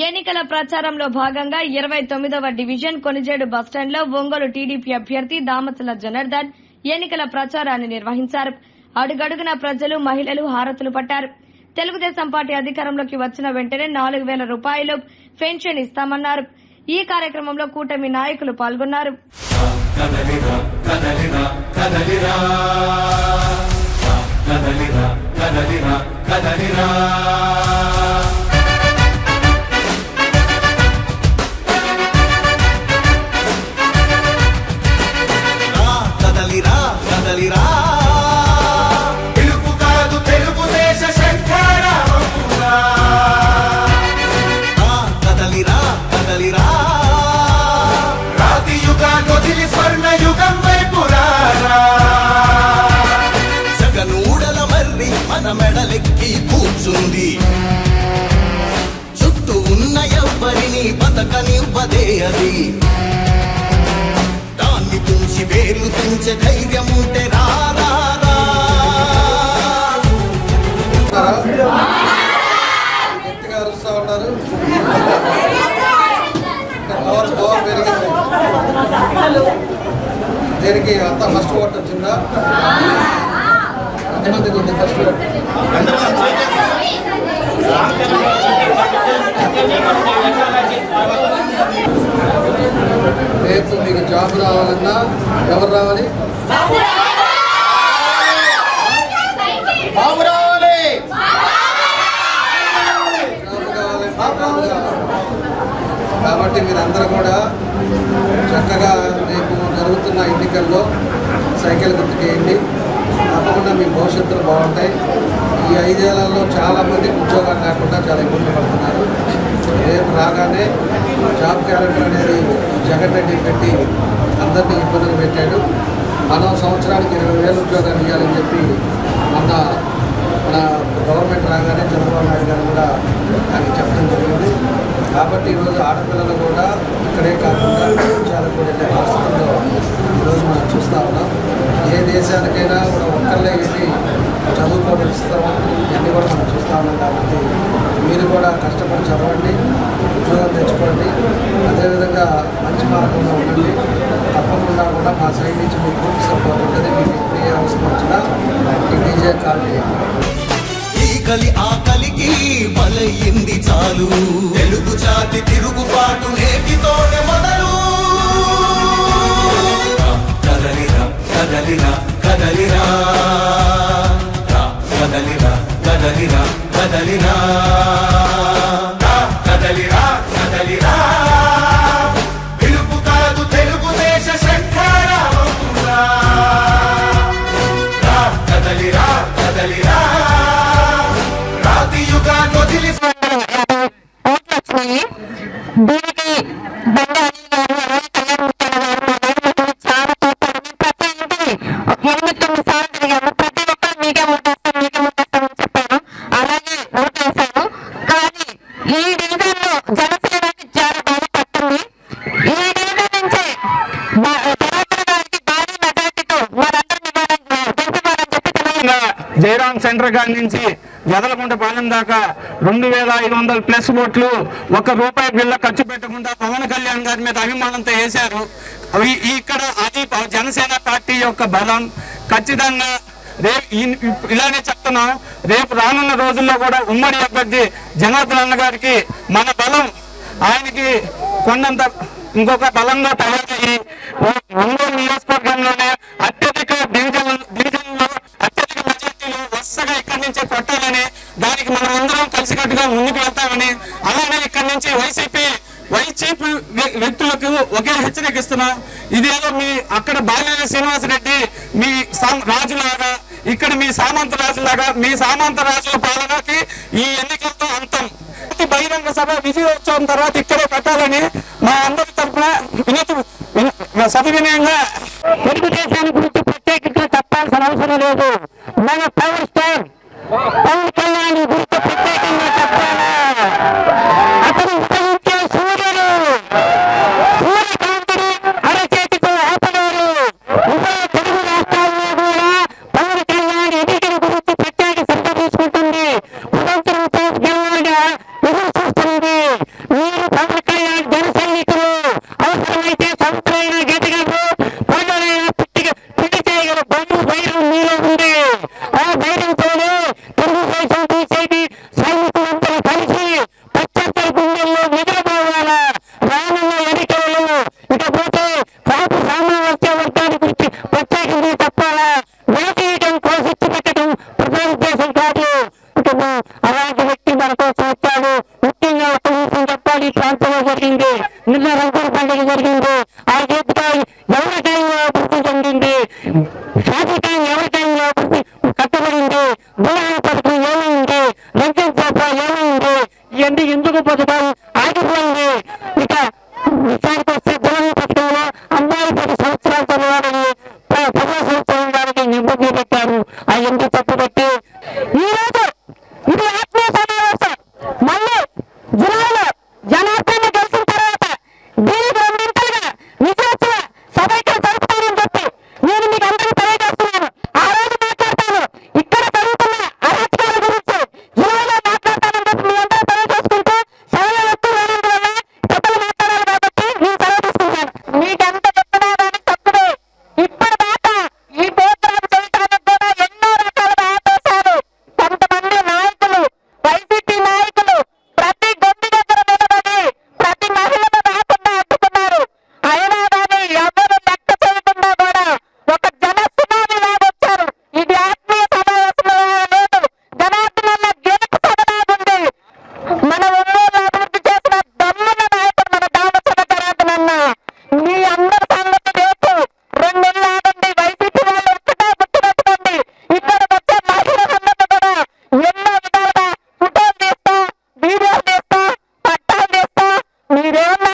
ఎన్నికల ప్రచారంలో భాగంగా 29వ డివిజన్ కొనిజేడు బస్టాండ్లో ఒంగోలు టీడీపీ అభ్యర్థి దామచల జనార్దన్ ఎన్నికల ప్రచారాన్ని నిర్వహించారు. అడుగడుగున ప్రజలు, మహిళలు హారతులు పట్టారు. తెలుగుదేశం పార్టీ అధికారంలోకి వచ్చిన వెంటనే 4,000 రూపాయలు పెన్షన్ ఇస్తామన్నారు. ఈ కార్యక్రమంలో కూటమి నాయకులు పాల్గొన్నారు. మెడలెక్కి కూర్చుంది, చుట్టూ ఉన్న ఎవ్వరిని బతకనివ్వదే అది. దాన్ని తుంచి వేలు తుంచే ధైర్యం ఉంటే రారా. దేనికి అంత ఫస్ట్ ఓట్ వచ్చిందా? ఎంతమందికి ఉంది ఫస్ట్ ఓట్? రేపు మీకు జాబ్ రావాలన్నా ఎవరు రావాలి? జాబ్ కావాలంటే కాబట్టి మీరందరూ కూడా చక్కగా రేపు జరుగుతున్న ఎన్నికల్లో సైకిల్ గుర్తుకేయండి. తప్పకుండా మీ భవిష్యత్తులు బాగుంటాయి. ఈ 5 ఏళ్లలో చాలామంది ఉద్యోగాలు లేకుండా చాలా ఇబ్బందులు పడుతున్నారు. రేపు రాగానే జాబ్ క్యాలెండర్ అనేది జగన్ రెడ్డి పెట్టి అందరినీ ఇబ్బందులు పెట్టాడు. మనం సంవత్సరానికి 20,000 ఉద్యోగాలు ఇవ్వాలని చెప్పి మన గవర్నమెంట్ రాగానే చంద్రబాబు నాయుడు గారు కూడా ఆయన చెప్పడం జరిగింది. కాబట్టి ఈరోజు ఆడపిల్లలు కూడా ఇక్కడే కాకుండా విదేశాలకు కూడా వెళ్ళే పరిస్థితుల్లో ఈరోజు మనం చూస్తూ ఉన్నాం. ఏ దేశానికైనా కూడా ఒక్కళ్ళే వెళ్ళి చదువుకోవడం ఇస్తాం, ఇవన్నీ కూడా మనం చూస్తూ ఉన్నాం. కాబట్టి మీరు కూడా కష్టపడి చదవండి, ఉద్యోగం తెచ్చుకోండి, అదేవిధంగా మంచి మార్గంలో ఉండండి. తప్పకుండా కూడా మా సైడ్ నుంచి మీకు పూర్తి సపోర్ట్ ఉంటుంది. మీకు ఎప్పుడు ఏ అవసరం వచ్చినా ఈ డీజే కాల్ చేయండి. కలి ఆకలికి బలయింది చాలు, తెలుగు జాతి తిరుగుబాటు నేటితోనే మొదలు. కదలిరా కదలిరా కదలిరా కదలిరా కదలిరా కదలిరా కదలిరా కదలిరా. పిలుపు కాదు తెలుగుదేశ శంఖారావమురా. కదలిరా కదలిరా. జయరాం సెంటర్ గారి నుంచి వెదలకుంట పాలెం దాకా 2,500+ ఓట్లు, ₹1 బిల్ల ఖర్చు పెట్టకుండా పవన్ కళ్యాణ్ గారి మీద అభిమానంతో వేశారు. ఇక్కడ అది జనసేన పార్టీ యొక్క బలం. ఖచ్చితంగా ఇలానే చెప్తున్నాం. రేపు రానున్న రోజుల్లో కూడా ఉమ్మడి అభ్యర్థి జనార్దన్ అన్న గారికి మన బలం ఆయనకి కొండంత ఇంకొక బలంగా తయారయ్యి ఒంగోలు నియోజకవర్గంలోనే అత్యధిక డివిజన్లో అత్యధిక మెజార్టీలు వరుసగా ఇక్కడి నుంచే కొట్టాలని, దానికి మనం అందరం కలిసికట్టుగా ముందుకు వెళ్తామని, అలానే ఇక్కడి నుంచి వైసీపీ వ్యక్తులకు ఒకే హెచ్చరికిస్తున్నాం. ఇదేదో మీ అక్కడ బాలినేని శ్రీనివాసరెడ్డి మీ రాజులాగా, ఇక్కడ మీ సామంత రాజులాగా, మీ సామంత రాజుల పాలనకి ఈ ఎన్నికలతో అంతం. బహిరంగ సభ విజయోత్సవం తర్వాత ఇక్కడే పెట్టాలని మా అందరి తరఫున సవినయంగా. తెలుగుదేశాన్ని గురించి ప్రత్యేకంగా చెప్పాల్సిన అవసరం లేదు. మన పవర్ స్టార్ పవన్ కళ్యాణ్ గురించి ప్రత్యేకంగా చెప్పాలా? అతను ఉదయించే సూర్యుడు, సూర్యకాంతిని అరచేతితో ఆపలేరు. ఉభయ తెలుగు రాష్ట్రాల్లో కూడా పవన్ కళ్యాణ్ ఎన్నికల గురించి ప్రత్యేక శ్రద్ధ తీసుకుంటుంది. ఉదంతరం గెలవాలని ఎదురు చూస్తుంది. గులాబీ పథకం ఏమైంది, లంచం కోసా ఏమైంది, ఇవన్నీ ఎందుకు పథకం ఆగిపోయింది. ఇక విషయానికి వస్తే గులాబీ పథకంలో అమ్మాయి 10 సంవత్సరాలు చదవాలని 10 సంవత్సరాల దానికి నిబంధన పెట్టారు. అవన్నీ తప్పుపెట్టి ఈరోజు ఇది ఆత్మీయ సమావేశం. మళ్ళీ జులైలో జనార్దన్ గెలిచిన తర్వాత దీనికి 2 గంటలుగా విజయోత్సవ సభైక్యం జరుపుతానని చెప్పి నేను మీకు అందరికీ తెలియజేస్తున్నాను. ఆ రోజు మాట్లాడతాను, ఇక్కడ జరుగుతున్న అరాచకాల గురించి జులైలో మాట్లాడతానని చెప్పి మీ అందరూ తెలియజేసుకుంటూ సమయం ఎక్కువ లేనందువల్ల పెద్దలు మాట్లాడాలి కాబట్టి నేను సెలవు తీసుకుంటాను. మీకెంత చెప్పినా కానీ తప్పుడే. ఇప్పటిదాకా ఈ ప్రోగ్రాం చేయడానికి కూడా ఎన్నో రకాలుగా ఆపేశారు. కొంతమంది నాయకులు, వైసీపీ నాయకులు ప్రతి గొంతు దగ్గర నిలబడి ప్రతి మహిళను రాకుండా అడ్డుకున్నారు. అయినా కానీ ఎవరు లెక్క చేయకుండా కూడా ఒక జన సునామీ వచ్చారు. ఇది ఆత్మీయ సమావేశంలో లేదు, జనార్దనన్న గెలుపు సభలాగుంది. మన ఒంగోలు అభివృద్ధి చేసిన దమ్ముల నాయకుడు మన దామచల జనార్దనన్న. మీ అందరి సంగతి రేపు 2 నెలలు ఆగండి. వైసీపీ వాళ్ళు ఒక్కటే గుర్తుపెట్టుకోండి. ఇక్కడికి వచ్చే మహిళలందరూ కూడా ఎన్నో విధాలుగా ఫోటోలు తీస్తా, వీడియోలు తీస్తా, పట్టాలు తీస్తా. మీరేమన్నా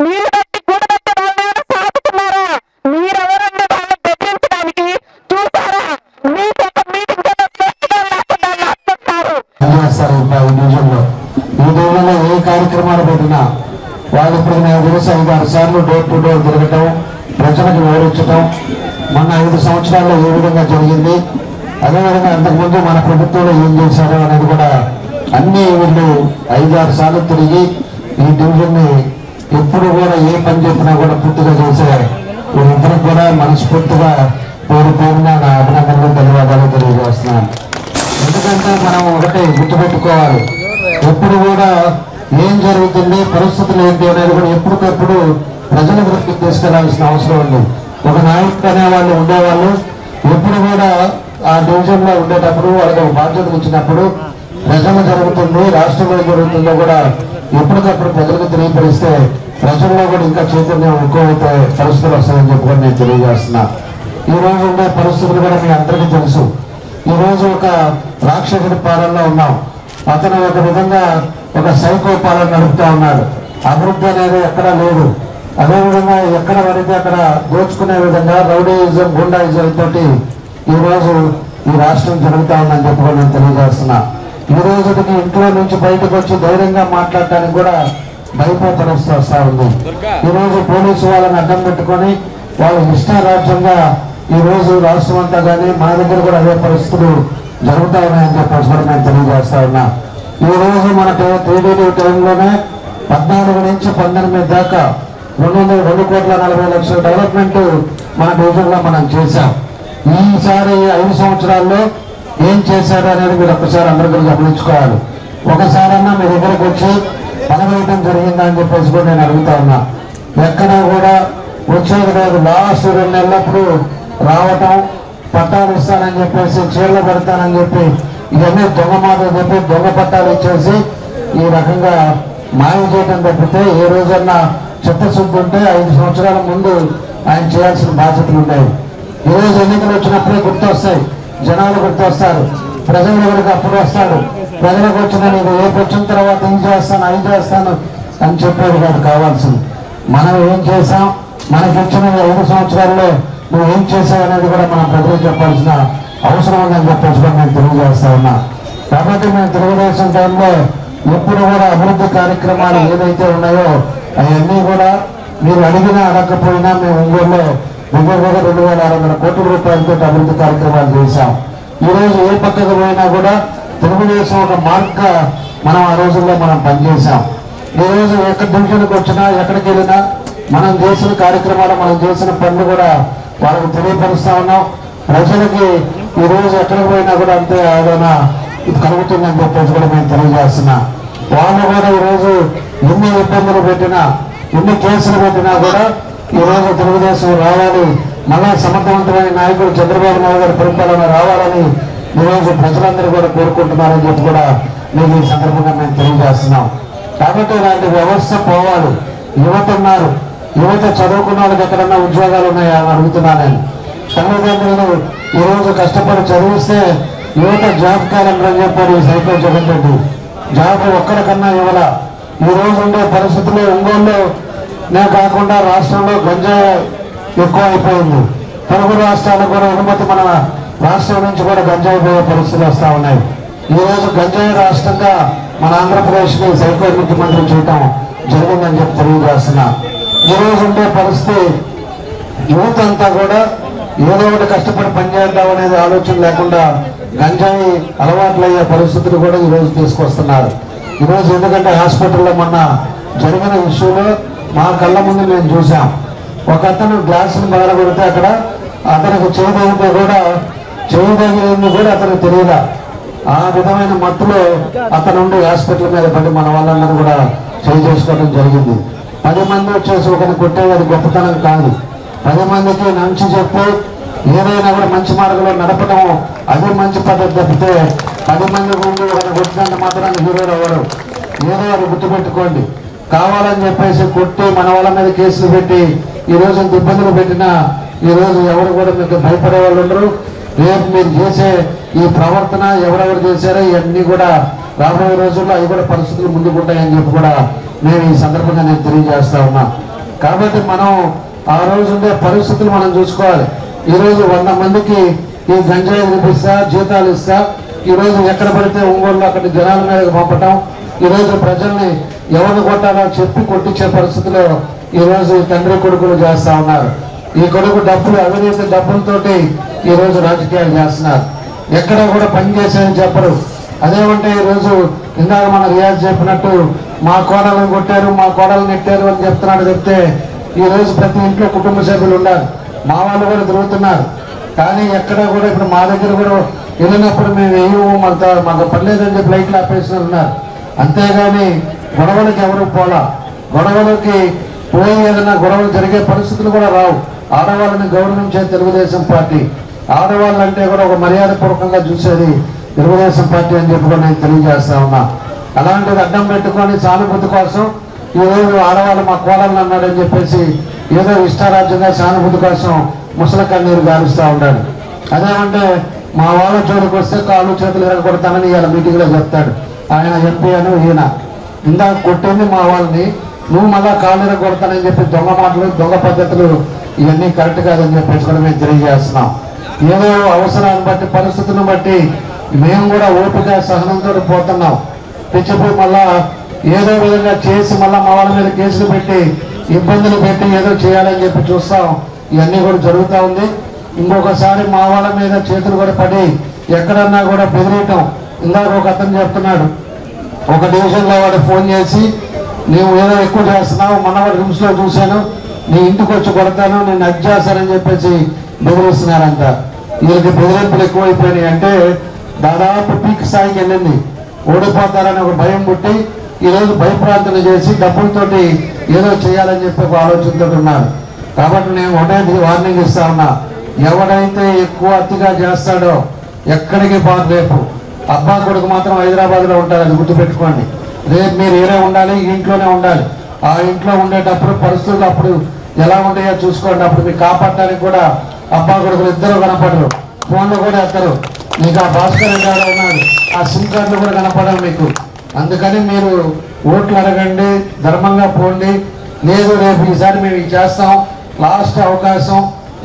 నీరు బట్టి కూడబెట్టి వాళ్ళని సాగుతున్నారా? మీరెవరన్నా వాళ్ళని బెదిరించడానికి చూసారా? మీకు ఒక మీటింగ్ చేస్తున్నారు చేస్తారు. ఈ డివిజన్లో ఏ కార్యక్రమాలు పెట్టినా వాళ్ళు ఇప్పుడు నేను తెలిసి 5-6 సార్లు డోర్ టు డోర్ తిరగటం, ప్రజలకు వివరించడం మొన్న 5 సంవత్సరాల్లో ఏ విధంగా జరిగింది, అదేవిధంగా అంతకుముందు మన ప్రభుత్వంలో ఏం చేశారో అనేది కూడా అన్ని వీళ్ళు 5-6 సార్లు తిరిగి ఈ డివిజన్ని ఎప్పుడు కూడా ఏ పని చెప్పినా కూడా పూర్తిగా చేసే వీళ్ళందరికీ కూడా మనస్ఫూర్తిగా పేరు పేరున నా అభినందనలు, ధన్యవాదాలు తెలియజేస్తున్నాను. ఎందుకంటే మనం ఒకటి గుర్తుపెట్టుకోవాలి, ఎప్పుడు కూడా ఏం జరుగుతుంది, పరిస్థితులు ఏంటి అనేది కూడా ఎప్పటికప్పుడు ప్రజల దృష్టికి తీసుకెళ్లాల్సిన అవసరం ఉంది. ఒక నాయకుడు అనేవాళ్ళు ఉండేవాళ్ళు ఎప్పుడు కూడా ఆ డివిజన్ లో ఉండేటప్పుడు వాళ్ళకి ఒక బాధ్యతలు ఇచ్చినప్పుడు ప్రజలు జరుగుతుంది, రాష్ట్రంలో జరుగుతుందో కూడా ఎప్పటికప్పుడు ప్రజలకు తెలియపరిస్తే ప్రజల్లో కూడా ఇంకా చైతన్యం ఎక్కువైతే పరిస్థితులు వస్తాయని చెప్పుకొని నేను తెలియజేస్తున్నా. ఈ రోజు ఉండే పరిస్థితులు కూడా మీ అందరికీ తెలుసు. ఈ రోజు ఒక రాక్షసుడి పాలనలో ఉన్నాం. అతను ఒక విధంగా ఒక సైకో పాలన నడుపుతా ఉన్నాడు. అభివృద్ధి అనేది ఎక్కడా లేదు. అదేవిధంగా ఎక్కడ పడితే అక్కడ దోచుకునే విధంగా రౌడీయిజం, గుండాయిజం తోటి ఈ రోజు ఈ రాష్ట్రం జరుగుతా ఉందని చెప్పుకొని నేను తెలియజేస్తున్నా. ఈ రోజుకి ఇంట్లో నుంచి బయటకు వచ్చి ధైర్యంగా మాట్లాడటానికి కూడా భయపడే పరిస్థితి వస్తా ఉంది. ఈ రోజు పోలీసు వాళ్ళని అడ్డం పెట్టుకొని వాళ్ళ ఇష్టారాజ్యంగా ఈ రోజు రాష్ట్రం అంతా కానీ మన దగ్గర కూడా అదే పరిస్థితులు జరుగుతా ఉన్నాయని చెప్పేసి కూడా నేను తెలియజేస్తా ఉన్నా. ఈ రోజు మన టీడీపీ టైంలోనే 14 నుంచి 19 దాకా 2,40,40,00,000 డెవలప్మెంట్ మన డివిజన్లో మనం చేశాం. ఈసారి 5 సంవత్సరాల్లో ఏం చేశారు అనేది మీరు ఒక్కసారి అందరూ గమనించుకోవాలి. ఒకసారన్నా మీ దగ్గరకు వచ్చి పనివేయడం జరిగిందా అని చెప్పేసి కూడా నేను అడుగుతా ఉన్నా. ఎక్కడా కూడా వచ్చేది లేదు. లాస్ట్ 2 నెలలప్పుడు రావటం, పట్టాలు ఇస్తానని చెప్పేసి, చీరలు పెడతానని చెప్పి, ఇవన్నీ దొంగ మాటలు చెప్పి దొంగ పట్టాలు ఇచ్చేసి ఈ రకంగా మాయ చేయడం తప్పితే ఏ రోజన్నా చిత్తశుద్ధి ఉంటే 5 సంవత్సరాల ముందు ఆయన చేయాల్సిన బాధ్యతలు ఉన్నాయి. ఈరోజు ఎన్నికలు వచ్చినప్పుడే గుర్తొస్తాయి, జనాలు గుర్తొస్తారు, ప్రజల దగ్గరికి అప్పుడు వస్తాడు. ప్రజలకు వచ్చిన నీకు రేపు వచ్చిన తర్వాత ఏం చేస్తాను, అది చేస్తాను అని చెప్పేది కాదు కావాల్సింది. మనం ఏం చేసాం, మనకి ఇచ్చిన 5 సంవత్సరాల్లో నువ్వు ఏం చేసావు అనేది కూడా మనం ప్రజలకు చెప్పాల్సిన అవసరం ఉందని చెప్పేసి కూడా నేను తెలియజేస్తా ఉన్నా. కాబట్టి మేము తెలుగుదేశం టైంలో ఎప్పుడు కూడా అభివృద్ధి కార్యక్రమాలు ఏదైతే ఉన్నాయో అవన్నీ కూడా మీరు అడిగినా అడగకపోయినా మేము ఒంగోలులో దగ్గర 2,600 కోట్ల రూపాయలతో అభివృద్ధి కార్యక్రమాలు చేశాం. ఈ రోజు ఏ పక్కకు పోయినా కూడా తెలుగుదేశం ఒక మార్క్గా మనం ఆ రోజుల్లో మనం పనిచేశాం. ఈ రోజు ఎక్కడ డివిజన్కి వచ్చినా ఎక్కడికి వెళ్ళినా మనం చేసిన కార్యక్రమాలు, మనం చేసిన పనులు కూడా వాళ్ళకి తెలియపరుస్తా ఉన్నాం. ప్రజలకి ఈ రోజు ఎక్కడికి పోయినా కూడా అంతే ఆదరణ ఇది కలుగుతుందని చెప్పేసి కూడా మేము తెలియజేస్తున్నా. వాళ్ళు కూడా ఈరోజు ఎన్ని ఇబ్బందులు పెట్టినా, ఎన్ని కేసులు పెట్టినా కూడా ఈరోజు తెలుగుదేశం రావాలి, మళ్ళా సమర్థవంతమైన నాయకుడు చంద్రబాబు నాయుడు గారి పరిపాలన రావాలని ఈరోజు ప్రజలందరూ కూడా కోరుకుంటున్నారని చెప్పి కూడా మీకు ఈ సందర్భంగా మేము తెలియజేస్తున్నాం. కాబట్టి ఇలాంటి వ్యవస్థ పోవాలి. యువత ఉన్నారు, యువత చదువుకున్న వాళ్ళకి ఎక్కడన్నా ఉద్యోగాలు ఉన్నాయా అని అడుగుతున్నా నేను. తల్లిదండ్రులు ఈరోజు కష్టపడి చదివిస్తే యువత జాబ్ క్యాలెండర్ అని చెప్పారు ఈ సైకో జగన్ రెడ్డి. జాబ్ ఒక్కరికన్నా ఇవ్వాల. ఈ రోజు ఉండే పరిస్థితుల్లో ఒంగోలునే కాకుండా రాష్ట్రంలో గంజాయి ఎక్కువ అయిపోయింది. తెలుగు రాష్ట్రాలకు కూడా ఎగుమతి మన రాష్ట్రం నుంచి కూడా గంజాయి పోయే పరిస్థితులు వస్తూ ఉన్నాయి. ఈ రోజు గంజాయి రాష్ట్రంగా మన ఆంధ్రప్రదేశ్ని సైకో ముఖ్యమంత్రి చేయటం జరిగిందని చెప్పి తెలియజేస్తున్నా. ఈ రోజు ఉండే పరిస్థితి యువత అంతా కూడా ఏదో ఒకటి కష్టపడి పనిచేద్దాం అనేది ఆలోచన లేకుండా గంజాయి అలవాట్లయ్యే పరిస్థితులు కూడా ఈ రోజు తీసుకొస్తున్నారు. ఈరోజు ఎందుకంటే హాస్పిటల్లో మొన్న జరిగిన ఇష్యూలో మా కళ్ళ ముందు మేము చూసాం. ఒక అతను గ్లాసును పగలగొడితే అక్కడ అతనికి చేయదగితే కూడా చేయదగినది కూడా అతనికి తెలియదా. ఆ విధమైన మత్తులో అతను ఉండి హాస్పిటల్ మీద పడి మన వాళ్ళందరూ కూడా చేసుకోవడం జరిగింది. 10 మంది వచ్చేసి ఒకరిని కొట్టేది అది గొప్పతనం కాదు. 10 మందికి మంచి చెప్పి ఏదైనా కూడా మంచి మార్గంలో నడపడం అది మంచి పద్ధతి తప్పితే 10 మంది ముందు ఒకరిని కొట్టినంత మాత్రాన్ని హీరోలు అవ్వడం. ఏదో అది గుర్తుపెట్టుకోండి. కావాలని చెప్పేసి కొట్టి మన వాళ్ళ మీద కేసులు పెట్టి ఈ రోజు ఇబ్బందులు పెట్టినా ఈ రోజు ఎవరు కూడా మీకు భయపడే వాళ్ళు ఉండరు. రేపు మీరు చేసే ఈ ప్రవర్తన ఎవరెవరు చేశారో ఇవన్నీ కూడా రాబోయే రోజుల్లో అవి కూడా పరిస్థితులు ముందుకుంటాయని చెప్పి కూడా నేను ఈ సందర్భంగా నేను తెలియజేస్తా ఉన్నా. కాబట్టి మనం ఆ రోజు ఉండే పరిస్థితులు మనం చూసుకోవాలి. ఈరోజు 100 మందికి ఈ గంజాయి వినిపిస్తా జీతాలు ఇస్తా ఈరోజు ఎక్కడ పడితే ఒంగోలు అక్కడి జనాల మీదకి పంపటం, ఈరోజు ప్రజల్ని ఎవరిని కొట్టాలో చెప్పి కొట్టించే పరిస్థితిలో ఈరోజు తండ్రి కొడుకులు చేస్తా ఉన్నారు. ఈ కొడుకు డబ్బులు అవినీతి డబ్బులతోటి ఈరోజు రాజకీయాలు చేస్తున్నారు. ఎక్కడ కూడా పని చేసేది చెప్పరు. అదేమంటే ఈరోజు ఇందాక మన రియాజ్ చెప్పినట్టు మా కోడలను కొట్టారు మా కోడలు నెట్టారు అని చెప్తున్నాడు. చెప్తే ఈరోజు ప్రతి ఇంట్లో కుటుంబ సభ్యులు ఉన్నారు. మా వాళ్ళు కూడా తిరుగుతున్నారు. కానీ ఎక్కడ కూడా ఇప్పుడు మా దగ్గర కూడా వెళ్ళినప్పుడు మేము వేయము మాకు పర్లేదని చెప్పి లైట్లు ఆపేసిన ఉన్నారు. అంతేగాని గొడవలకి ఎవరు పోలా. గొడవలకి పోయి ఏదైనా గొడవలు జరిగే పరిస్థితులు కూడా రావు. ఆడవాళ్ళని గౌరవించే తెలుగుదేశం పార్టీ, ఆడవాళ్ళంటే కూడా ఒక మర్యాదపూర్వకంగా చూసేది తెలుగుదేశం పార్టీ అని చెప్పి కూడా నేను తెలియజేస్తా ఉన్నా. అలాంటిది అడ్డం పెట్టుకొని సానుభూతి కోసం ఈరోజు ఆడవాళ్ళు మా కోడళ్ళు అన్నాడని చెప్పేసి ఏదో ఇష్టారాజ్యంగా సానుభూతి కోసం ముసలి కన్నీరు గారుస్తూ ఉన్నాడు. అదేమంటే మా వాళ్ళ జోలికి వస్తే కాళ్ళు చేతులు ఎరగొడతానని ఇవాళ మీటింగ్లో చెప్తాడు. ఆయన ఎంపీ అని ఈయన ఇందాక కొట్టింది మా వాళ్ళని, నువ్వు మళ్ళా కాళ్ళు ఎరగొడతానని చెప్పి దొంగ మాటలు దొంగ పద్ధతులు ఇవన్నీ కరెక్ట్ కాదని చెప్పేసి కూడా మేము తెలియజేస్తున్నాం. ఏదో అవసరాన్ని బట్టి పరిస్థితులను బట్టి మేము కూడా ఓపిక సహనంతో పోతున్నాం. తెచ్చిపోయి మళ్ళా ఏదో విధంగా చేసి మళ్ళా మా వాళ్ళ మీద కేసులు పెట్టి ఇబ్బందులు పెట్టి ఏదో చేయాలని చెప్పి చూస్తాం. ఇవన్నీ కూడా జరుగుతూ ఉంది. ఇంకొకసారి మా వాళ్ళ మీద చేతులు కూడా పడి ఎక్కడన్నా కూడా బెదిరియటం. ఇందాక ఒక అతను చెప్తున్నాడు, ఒక డివిజన్లో వాడు ఫోన్ చేసి నీవు ఏదో ఎక్కువ చేస్తున్నావు, మనవాడు హింసలో చూశాను, నీ ఇంటికి వచ్చి కొడతాను, నేను అది చేస్తానని చెప్పేసి బెదిరిస్తున్నారంట. వీళ్ళకి బెదిరింపులు ఎక్కువైపోయినాయి. అంటే దాదాపు పీక్ స్థాయికి వెళ్ళింది. ఓడిపోతారని ఒక భయం పుట్టి ఈరోజు భయప్రాంతన చేసి డబ్బులతోటి ఏదో చేయాలని చెప్పి ఒక ఆలోచనతో ఉన్నారు. కాబట్టి నేను ఒకటే వార్నింగ్ ఇస్తా ఉన్నా, ఎవడైతే ఎక్కువ అతిగా చేస్తాడో ఎక్కడికి పోరు. రేపు అబ్బా కొడుకు మాత్రం హైదరాబాద్లో ఉంటారు, అది గుర్తుపెట్టుకోండి. రేపు మీరు ఏరే ఉండాలి, ఇంట్లోనే ఉండాలి. ఆ ఇంట్లో ఉండేటప్పుడు పరిస్థితులు అప్పుడు ఎలా ఉంటాయో చూసుకోండి. అప్పుడు మీకు కాపాడటానికి కూడా అబ్బా కొడుకులు ఇద్దరు కనపడరు, ఫోన్లు కూడా ఎత్తరు. మీకు ఆ భాస్కర్ గారు ఉన్నాడు, ఆ సిమ్ కార్డులు కూడా కనపడవు మీకు. అందుకని మీరు ఓట్లు అడగండి, ధర్మంగా పోండి. లేదు రేపు ఈసారి మేము ఇది చేస్తాం, లాస్ట్ అవకాశం,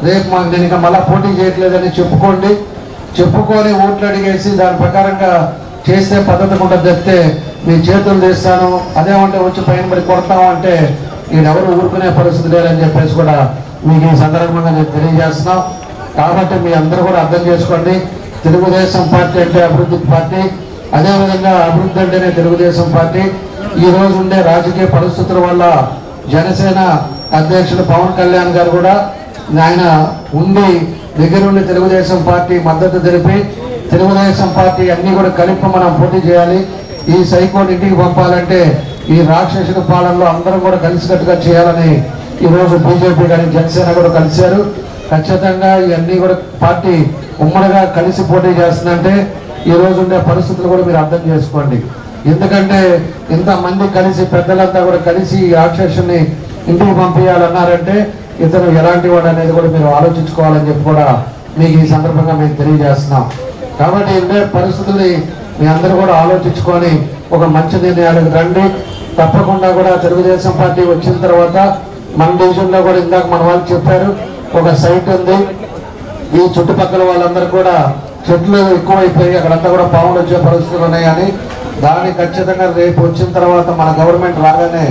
రేపు మాకు నేను ఇంకా మళ్ళీ పోటీ చేయట్లేదని చెప్పుకొని ఓట్లు అడిగేసి దాని ప్రకారంగా చేస్తే పద్ధతి ఉండదు. చెప్తే మీ చేతులు తీస్తాను, అదేమంటే వచ్చి పైన పడి కొడతాము అంటే ఈయనెవరు ఊరుకునే పరిస్థితి లేదని చెప్పేసి కూడా మీకు ఈ సందర్భంగా నేను తెలియజేస్తున్నాం. కాబట్టి మీ అందరూ కూడా అర్థం చేసుకోండి, తెలుగుదేశం పార్టీ అంటే అభివృద్ధి పార్టీ, అదేవిధంగా అభివృద్ధి అంటేనే తెలుగుదేశం పార్టీ. ఈ రోజు ఉండే రాజకీయ పరిస్థితుల వల్ల జనసేన అధ్యక్షుడు పవన్ కళ్యాణ్ గారు కూడా ఆయన ఉండి దగ్గరుండి తెలుగుదేశం పార్టీ మద్దతు తెలిపి తెలుగుదేశం పార్టీ అన్ని కూడా కలిపి మనం పోటీ చేయాలి. ఈ సైకోని ఇంటికి పంపాలంటే ఈ రాక్షసుల పాలనలో అందరం కూడా కలిసికట్టుగా చేయాలని ఈరోజు బీజేపీ కానీ జనసేన కూడా కలిశారు. ఖచ్చితంగా ఇవన్నీ కూడా పార్టీ ఉమ్మడిగా కలిసి పోటీ చేస్తుందంటే ఈ రోజు ఉండే పరిస్థితులు కూడా మీరు అర్థం చేసుకోండి. ఎందుకంటే ఇంతమంది కలిసి పెద్దలంతా కూడా కలిసి ఈ రాక్షసుని ఇంటికి పంపించాలన్నారంటే ఇతను ఎలాంటి వాడు అనేది కూడా మీరు ఆలోచించుకోవాలని చెప్పి కూడా మీకు ఈ సందర్భంగా మేము తెలియజేస్తున్నాం. కాబట్టి ఉండే పరిస్థితుల్ని మీ అందరూ కూడా ఆలోచించుకొని ఒక మంచి నిర్ణయాలకు రండి. తప్పకుండా కూడా తెలుగుదేశం పార్టీ వచ్చిన తర్వాత మన డివిజన్లో కూడా ఇందాక మన వాళ్ళు చెప్పారు ఒక సైట్ ఉంది. ఈ చుట్టుపక్కల వాళ్ళందరూ కూడా చెట్లు ఎక్కువైపోయి అక్కడంతా కూడా పాములు వచ్చే పరిస్థితులు ఉన్నాయని దాన్ని ఖచ్చితంగా రేపు వచ్చిన తర్వాత మన గవర్నమెంట్ రాగానే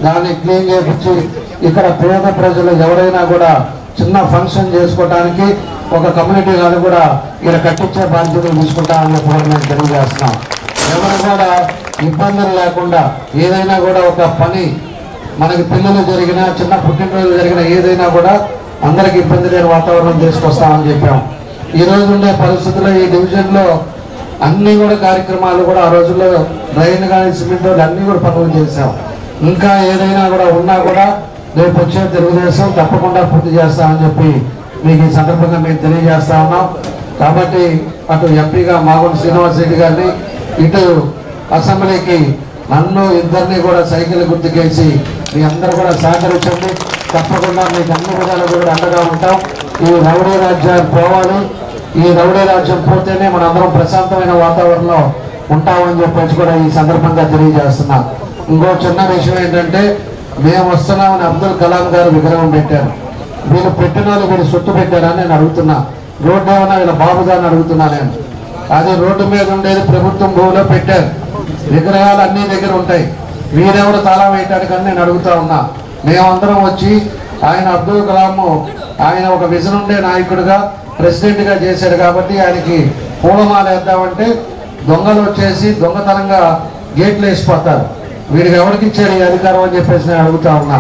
దాన్ని క్లీన్ చేయించి ఇక్కడ పేద ప్రజలు ఎవరైనా కూడా చిన్న ఫంక్షన్ చేసుకోవడానికి ఒక కమ్యూనిటీ హాల్ కూడా ఇక్కడ కట్టించే బాధ్యతలు తీసుకుంటామని చెప్పి మేము తెలియజేస్తున్నాం. ఎవరు కూడా ఇబ్బందులు లేకుండా ఏదైనా కూడా ఒక పని మనకి పిల్లలు జరిగినా చిన్న పుట్టినరోజు జరిగినా ఏదైనా కూడా అందరికి ఇబ్బంది లేని వాతావరణం తీసుకొస్తామని చెప్పాం. ఈ రోజు ఉండే పరిస్థితుల్లో ఈ డివిజన్లో అన్ని కూడా కార్యక్రమాలు కూడా ఆ రోజుల్లో రైన్ కానీ సిమెంట్ రోడ్లు అన్ని కూడా పనులు చేశాం. ఇంకా ఏదైనా కూడా ఉన్నా కూడా రేపు వచ్చే తెలుగుదేశం తప్పకుండా పూర్తి చేస్తామని చెప్పి మీకు ఈ సందర్భంగా మేము తెలియజేస్తా ఉన్నాం. కాబట్టి అటు ఎంపీగా మాగుంట శ్రీనివాస్ రెడ్డి గారిని ఇటు అసెంబ్లీకి నన్ను ఇద్దరిని కూడా సైకిల్ గుర్తుకేసి మీ అందరూ కూడా సహకరించండి. తప్పకుండా మీకు అన్ని విధాలు కూడా అండగా ఉంటాం. ఈ రౌడీ రాజ్యాలు పోవాలి. ఈ రౌడీ రాజ్యం పోతేనే మన అందరం ప్రశాంతమైన వాతావరణంలో ఉంటామని చెప్పేసి కూడా ఈ సందర్భంగా తెలియజేస్తున్నాం. ఇంకో చిన్న విషయం ఏంటంటే మేము వస్తున్నామని అబ్దుల్ కలాం గారు విగ్రహం పెట్టారు. వీళ్ళు పెట్టిన వాళ్ళు వీళ్ళు సొత్తు పెట్టారని నేను అడుగుతున్నా. రోడ్డు ఏమన్నా వీళ్ళ బాబుగారిని అడుగుతున్నా నేను. అది రోడ్డు మీద ఉండేది ప్రభుత్వం భూమిలో పెట్టారు. విగ్రహాలు అన్ని దగ్గర ఉంటాయి. వీరెవరు తాళం వేయటానికని నేను అడుగుతా ఉన్నా. మేమందరం వచ్చి ఆయన అబ్దుల్ కలాం ఆయన ఒక విజన్ ఉండే నాయకుడిగా ప్రెసిడెంట్గా చేశాడు కాబట్టి ఆయనకి పూలమాల వేద్దామంటే దొంగలు వచ్చేసి దొంగతనంగా గేట్లు వేసిపోతారు. వీడికి ఎవరికి ఇచ్చాడు ఈ అధికారం అని చెప్పేసి నేను అడుగుతా ఉన్నా.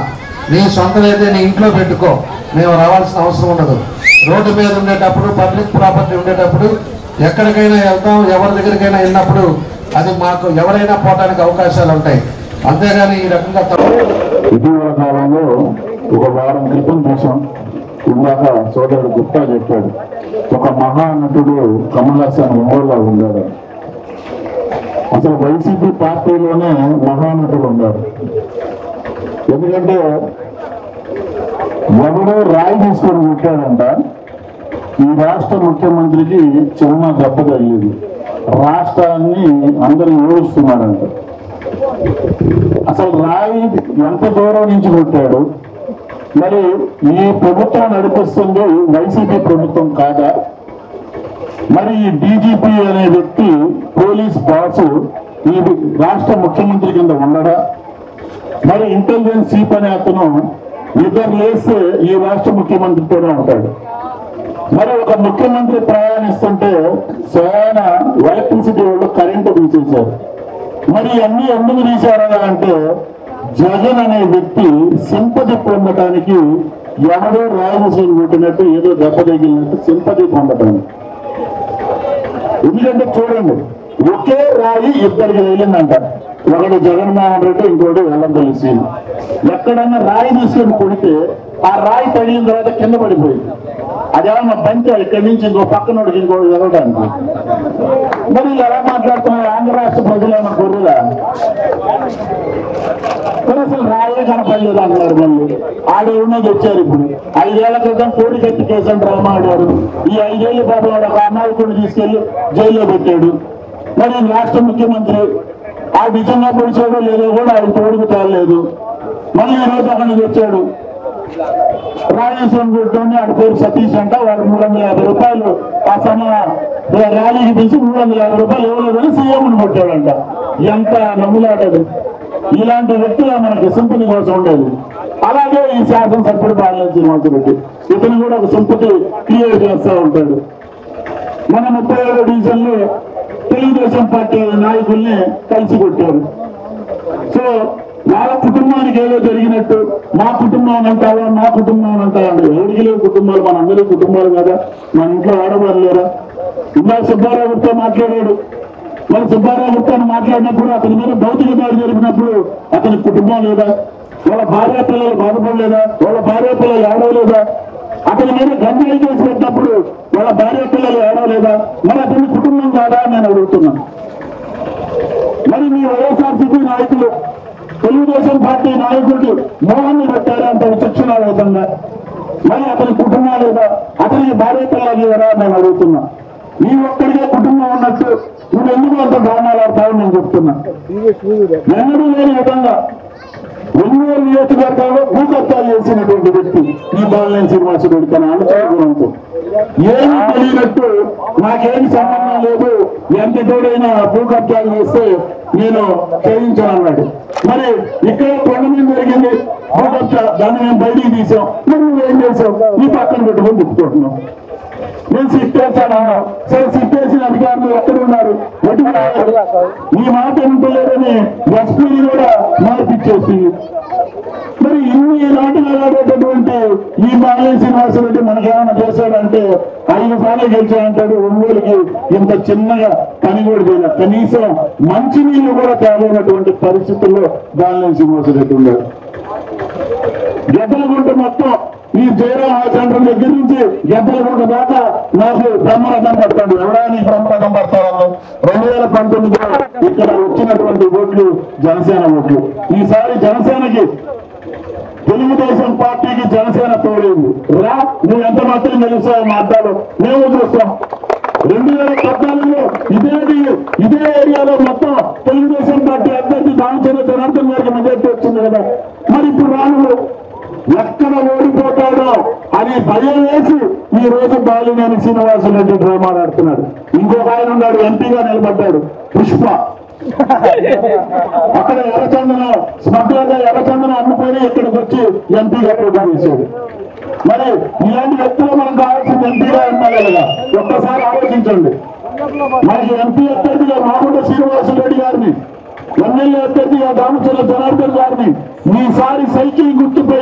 నీ సొంతమైతే నీ ఇంట్లో పెట్టుకో, మేము రావాల్సిన అవసరం ఉండదు. రోడ్డు మీద ఉండేటప్పుడు పబ్లిక్ ప్రాపర్టీ ఉండేటప్పుడు ఎక్కడికైనా వెళ్తాం, ఎవరి దగ్గరికైనా వెళ్ళినప్పుడు అది మాకు ఎవరైనా పోవడానికి అవకాశాలు ఉంటాయి. అంతేగాని ఈ రకంగా ఇటీవల కాలంలో ఒక వారం క్రితం చూసాం. ఇందాక సోదరుడు గుప్తా చెప్పాడు ఒక మహానటుడు కమల్ హాసన్ ఒంగోలులో ఉండాడు. అసలు వైసీపీ పార్టీలోనే మహానటులు ఉన్నారు. ఎందుకంటే ఎవడో రాయి తీసుకొని కొట్టాడంట. ఈ రాష్ట్ర ముఖ్యమంత్రికి చిన్న దెబ్బ తగిలింది. రాష్ట్రాన్ని అందరూ ఏడుస్తున్నాడంట. అసలు రాయి ఎంత దూరం నుంచి కొట్టాడు? మరి ఈ ప్రభుత్వం నడిపిస్తుంది వైసీపీ ప్రభుత్వం కాదా? మరి ఈ డీజీపీ అనే వ్యక్తి పోలీస్ బాసు ఈ రాష్ట్ర ముఖ్యమంత్రి కింద ఉండడా? మరి ఇంటెలిజెన్స్ చీఫ్ అనే అతను నిద్ర లేస్తే ఈ రాష్ట్ర ముఖ్యమంత్రితోనే ఉంటాడు. మరి ఒక ముఖ్యమంత్రి ప్రయాణిస్తుంటే స్వయాన ఎలక్ట్రిసిటీ వాళ్ళు కరెంటు తీసేశారు. మరి అన్ని ఎందుకు తీశారని అంటే జగన్ అనే వ్యక్తి సింపతి పొందటానికి ఎవరో రాయలసీమ కొట్టినట్టు ఏదో దెబ్బ తగిలినట్టు సింపతి పొందటానికి. ఎందుకంటే చూడండి, ఒకే రాయి ఇద్దరికి తగిలిందంట. ఒకటి జగన్మోహన్ రెడ్డి, ఇంకోటి వెల్లంపల్లి శ్రీను. ఎక్కడన్నా రాయి తీసుకొని కొడితే ఆ రాయి తగిలిన తర్వాత కింద పడిపోయింది. అదేమన్నా బంతి ఇక్కడి నుంచి ఇంకో పక్కనోడికి ఇంకోటి జరగడానికి. మరి ఎలా మాట్లాడుతున్నారు ఆంధ్ర రాష్ట్ర ప్రజలు ఏమన్నా కొర్రుగా? అసలు రాయే కనపడలేదు అంటున్నారు. మళ్ళీ ఆడేమన్నది వచ్చారు. ఇప్పుడు 5 ఏళ్ల క్రితం కోడి కత్తి కేసు అని డ్రామా ఆడారు. ఈ 5 ఏళ్ళు బాబు ఒక అమాయకుడిని తీసుకెళ్లి జైల్లో పెట్టాడు. మరి రాష్ట్ర ముఖ్యమంత్రి ఆ నిజంగా పొడిచాడో లేదో కూడా ఆయన తోడుకు తేలలేదు. మళ్ళీ ఈ రోజు అక్కడికి వచ్చాడు. రాజేశ్వరం గుడ్డోని ఆడ పేరు సతీష్ అంట. వాడు 350 రూపాయలు ఆ సమయ ర్యాలీకి తీసి 350 రూపాయలు ఇవ్వలేదని సీఎంని కొట్టాడంట. ఎంత నమ్ములాడదు. ఇలాంటి వ్యక్తులు మనకి సింపతి కోసం ఉండేది. అలాగే ఈ శాసనసభ్యుడు బాలినేని శ్రీనివాసరెడ్డి, ఇతను కూడా ఒక సింపతి క్రియేట్ చేస్తూ ఉంటాడు. మన 37 డివిజన్లు తెలుగుదేశం పార్టీ నాయకుల్ని కలిసి కొట్టారు. సో వాళ్ళ కుటుంబానికి ఏదో జరిగినట్టు మా కుటుంబం అంటావా, మా కుటుంబం అంటావా అంటే ఎవరికి లేవు కుటుంబాలు, మన అందరి కుటుంబాలు కదా. మన ఇంట్లో ఆడవాళ్ళు లేరా? ఇందా సుబ్బారావుతో మాట్లాడాడు. మరి సుబ్బారావుతో మాట్లాడినప్పుడు అతని మీద భౌతిక దాడి జరిపినప్పుడు అతని కుటుంబం లేదా? వాళ్ళ భార్య పిల్లలు బాధపడలేదా? వాళ్ళ భార్య పిల్లలు ఏడవలేదా? అతని మీద గంజాయి కేసు పెట్టినప్పుడు వాళ్ళ భార్య పిల్లలు ఏడవలేదా? మరి అతని కుటుంబం కాదా నేను అడుగుతున్నాను. మరి మీ వైఎస్ఆర్సీపీ నాయకులు తెలుగుదేశం పార్టీ నాయకుడికి మోహన్ని పెట్టారు అంత విచక్షణారహితంగా. మరి అతని కుటుంబం లేదా? అతనికి భార్య పిల్లలు లేరా నేను అడుగుతున్నా. నీ ఒక్కడికే కుటుంబం ఉన్నట్టు నువ్వు ఎందుకు అంత డ్రామాలు ఆడతావని నేను చెప్తున్నా. ఎన్నడూ లేని విధంగా ఒంగోలు నియోజకవర్గంలో భూకబ్జాలు చేసినటువంటి వ్యక్తి ఈ బాలినేని శ్రీనివాసరెడ్డి తన అనుచరులతో ఏమి తెలియనట్టు నాకేమి సంబంధం లేదు, ఎంత తోడైనా భూకబ్జాలు చేస్తే నేను చేయించానన్నాడు. మరి ఇక్కడ కొండ మీద జరిగింది భూకబ్జా, దాన్ని మేము బయటికి తీసాం. మరి నువ్వేం చేసావు? నీ పక్కన పెట్టుకొని తిప్పుకుంటున్నావు. నేను సిట్ వేశాను. సరే, సిట్ వేసిన అధికారులు ఎక్కడ ఉన్నారు? ఈ మాట వింటలేదని ఎస్పీని కూడా మార్పిచ్చేసి మరి ఇన్ని నాటకాలు ఆడేటటువంటి ఈ బాలినేని శ్రీనివాసరెడ్డి మనకేమైనా చేశాడంటే 5 సార్లు గెలిచాడంటాడు. ఒంగోలుకి ఇంత చిన్నగా పని కూడా చేయలేదు. కనీసం మంచినీళ్ళు కూడా తేలేనటువంటి పరిస్థితుల్లో బాలినేని శ్రీనివాసరెడ్డి ఉన్నాడు. గెద్దలగుంట మొత్తం ఈ జయరాం సెంటర్ దగ్గర నుంచి గెద్దలగుంట దాకా నాకు బ్రహ్మరథం పడతాడు. ఎవరైనా బ్రహ్మరథం పడతారో 2019లో ఇక్కడ వచ్చినటువంటి ఓట్లు జనసేన ఓట్లు. ఈసారి జనసేనకి తెలుగుదేశం పార్టీకి జనసేన తోడేది రా. నువ్వు ఎంత మాత్రం గెలుస్తావు మాట్లాడు, మేము చూస్తాం. 2014లో ఇదే ఏరియాలో మొత్తం తెలుగుదేశం పార్టీ అభ్యర్థి దామచంద్ర జనార్దన్ గారికి మెజార్టీ వచ్చింది కదా. మరి ఇప్పుడు రాను ఎక్కడ ఓడిపోతాడో అని భయం వేసి ఈ రోజు బాలినేని శ్రీనివాసరెడ్డి డ్రామాలు ఆడుతున్నాడు. ఇంకొక ఆయన ఉన్నాడు, ఎంపీగా నిలబడ్డాడు, పుష్ప. అక్కడ ఎర్రచందనం స్మగ్లర్గా ఎర్రచందనం అమ్ముకొని ఇక్కడికి వచ్చి ఎంపీగా పోటీ చేశాడు. మరి ఇలాంటి వ్యక్తులు మనం కావాల్సింది ఎంపీగా ఉండాలి కదా. ఒక్కసారి ఆలోచించండి. మనకి ఎంపీ అభ్యర్థిగా మాగుంట శ్రీనివాసరెడ్డి గారిని, ఎమ్మెల్యే అభ్యర్థిగా దామచర్ల జనార్దన్ గారిని ఈసారి సైకిల్ గుర్తుపై